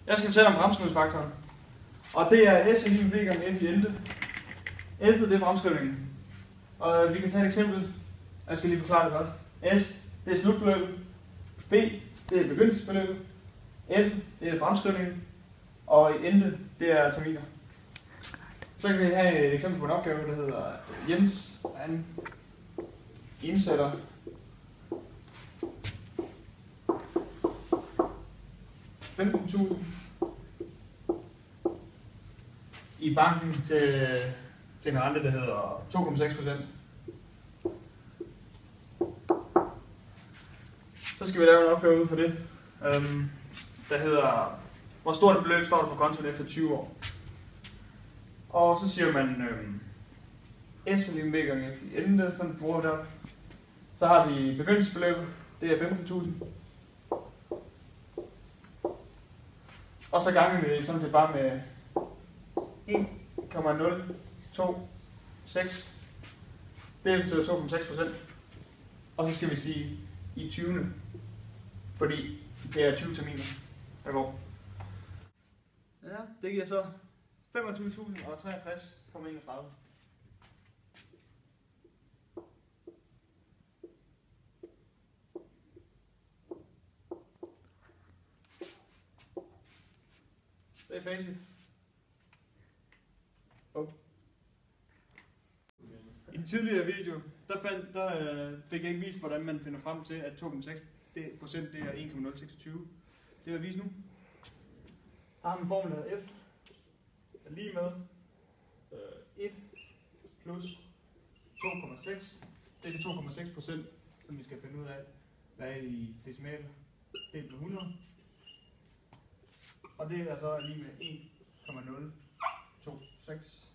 Jeg skal fortælle om fremskrivningsfaktoren. Og det er S lig med B gange F i ente. F det er fremskrivningen. Og vi kan tage et eksempel. Jeg skal lige forklare det først. S det er slutbeløbet. B det er begyndelsesbeløbet. F det er fremskrivningen. Og ente det er terminer. Så kan vi have et eksempel på en opgave, der hedder Jens. Han indsætter $15.000 i banken til en rente, der hedder 2,6%. Så skal vi lave en opgave ud på det, der hedder, hvor stort et beløb står der på kontoen efter 20 år. Og så siger man S lige med gange F i ende, sådan bruger vi der. Så har vi begyndelsesbeløbet, det er 15.000. Og så ganger vi sådan set bare med 1,026. Det betyder 2,6%. Og så skal vi sige i 20. Fordi det er 20 terminer, der går. Ja, det giver så 25.063,31. Det er facit. I den tidligere video, der fik jeg ikke vist, hvordan man finder frem til, at 2,6% det er 1,026. Det vil jeg vise nu. Her har man formlen af F er lige med 1 plus 2,6. Det er de 2,6%, som vi skal finde ud af, hvad er i decimaler. Det er 100. Og det er så lige med 1,026.